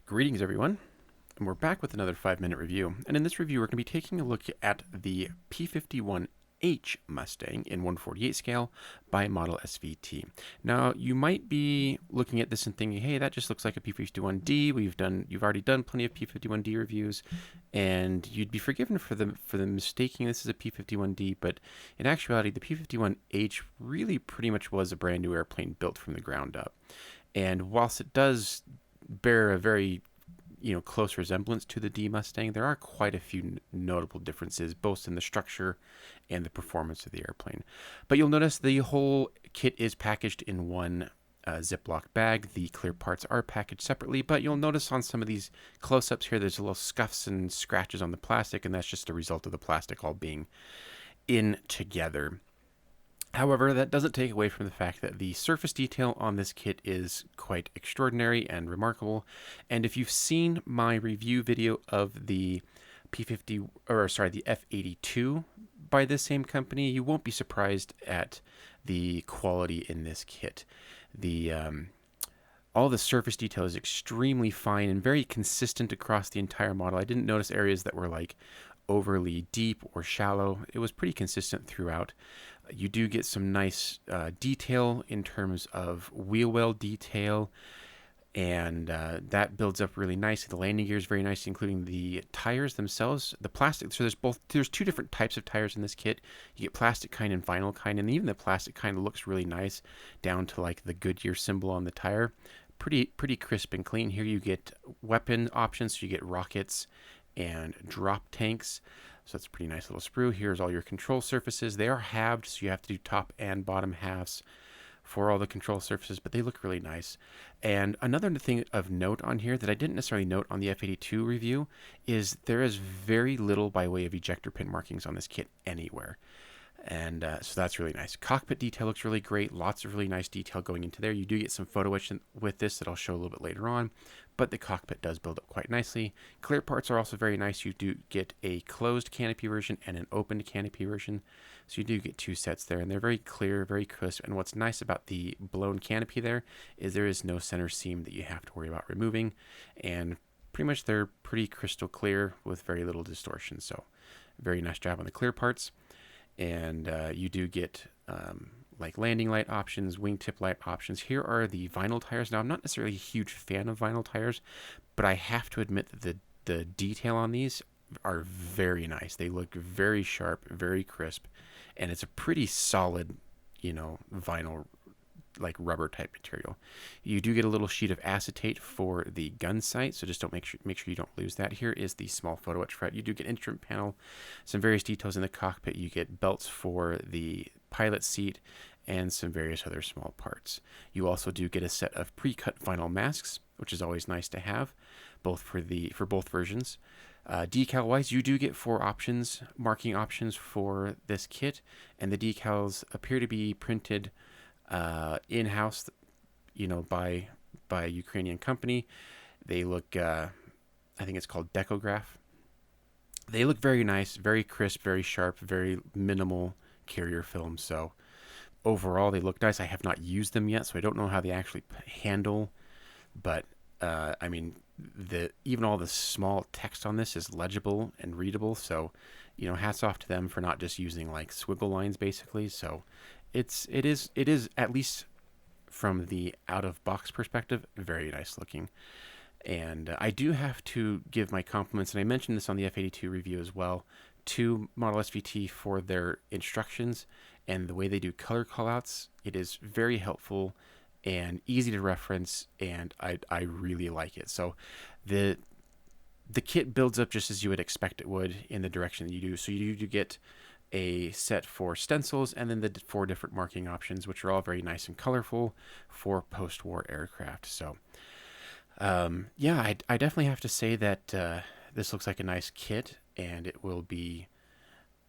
Greetings, everyone, and we're back with another 5-minute review. And in this review, we're going to be taking a look at the P-51H Mustang in 1/48 scale by ModelSVT. Now, you might be looking at this and thinking, "Hey, that just looks like a P-51D. You've already done plenty of P-51D reviews, and you'd be forgiven for the mistaking this is a P-51D." But in actuality, the P-51H really pretty much was a brand new airplane built from the ground up. And whilst it does bear a very close resemblance to the D Mustang, there are quite a few notable differences both in the structure and the performance of the airplane. But you'll notice the whole kit is packaged in one Ziploc bag. The clear parts are packaged separately, but you'll notice on some of these close-ups here there's a little scuffs and scratches on the plastic, and that's just a result of the plastic all being in together. However, that doesn't take away from the fact that the surface detail on this kit is quite extraordinary and remarkable. And if you've seen my review video of the the F-82 by this same company, you won't be surprised at the quality in this kit. All the surface detail is extremely fine and very consistent across the entire model. I didn't notice areas that were like overly deep or shallow. It was pretty consistent throughout. You do get some nice detail in terms of wheel well detail, and that builds up really nicely. The landing gear is very nice, including the tires themselves. The plastic, so there's two different types of tires in this kit. You get plastic kind and vinyl kind, and even the plastic kind looks really nice down to like the Goodyear symbol on the tire. Pretty crisp and clean. Here you get weapon options, so you get rockets and drop tanks. So that's a pretty nice little sprue. Here's all your control surfaces. They are halved, so you have to do top and bottom halves for all the control surfaces, but they look really nice. And another thing of note on here that I didn't necessarily note on the F-82 review is there is very little by way of ejector pin markings on this kit anywhere. And so that's really nice. Cockpit detail looks really great. Lots of really nice detail going into there. You do get some photo etch with this that I'll show a little bit later on, but the cockpit does build up quite nicely. Clear parts are also very nice. You do get a closed canopy version and an opened canopy version. So you do get two sets there, and they're very clear, very crisp. And what's nice about the blown canopy there is there is no center seam that you have to worry about removing. And pretty much they're pretty crystal clear with very little distortion. So very nice job on the clear parts. And you do get like landing light options, wingtip light options. Here are the vinyl tires. Now, I'm not necessarily a huge fan of vinyl tires, but I have to admit that the detail on these are very nice. They look very sharp, very crisp, and it's a pretty solid, vinyl, like rubber type material. You do get a little sheet of acetate for the gun sight, so just don't make sure you don't lose that. Here is the small photo etch fret. You do get instrument panel, some various details in the cockpit. You get belts for the pilot seat and some various other small parts. You also do get a set of pre-cut vinyl masks, which is always nice to have, both for both versions. Decal wise, you do get 4 marking options for this kit, and the decals appear to be printed in-house, by a Ukrainian company. They look, I think it's called Decograph. They look very nice, very crisp, very sharp, very minimal carrier film. So overall, they look nice. I have not used them yet, so I don't know how they actually handle. But even all the small text on this is legible and readable. So, hats off to them for not just using like squiggle lines, basically. So it is at least from the out of box perspective very nice looking. And I do have to give my compliments, and I mentioned this on the F-82 review as well, to ModelSVT for their instructions and the way they do color callouts. It is very helpful and easy to reference, and I really like it. So the kit builds up just as you would expect it would in the direction that you do. So you do get a set for stencils, and then the 4 different marking options, which are all very nice and colorful for post-war aircraft. So I definitely have to say that this looks like a nice kit, and it will be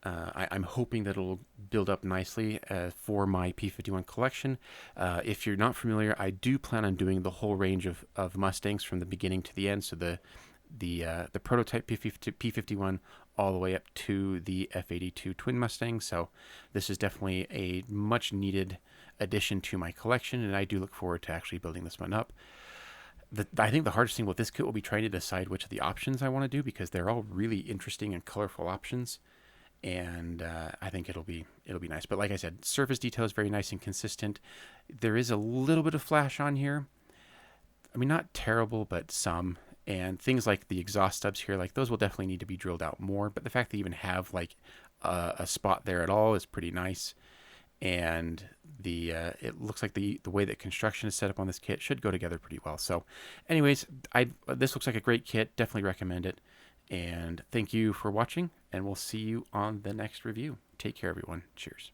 I'm hoping that it'll build up nicely for my P-51 collection. If you're not familiar, I do plan on doing the whole range of Mustangs from the beginning to the end. So the prototype P-51 all the way up to the F-82 twin Mustang. So this is definitely a much needed addition to my collection, and I do look forward to actually building this one up. I think the hardest thing with this kit will be trying to decide which of the options I want to do, because they're all really interesting and colorful options. And I think it'll be nice. But like I said, surface detail is very nice and consistent. There is a little bit of flash on here. I mean, not terrible, but some. And things like the exhaust stubs here, like those will definitely need to be drilled out more. But the fact that you even have like a spot there at all is pretty nice. And the it looks like the way that construction is set up on this kit should go together pretty well. So, anyways, this looks like a great kit. Definitely recommend it. And thank you for watching, and we'll see you on the next review. Take care, everyone. Cheers.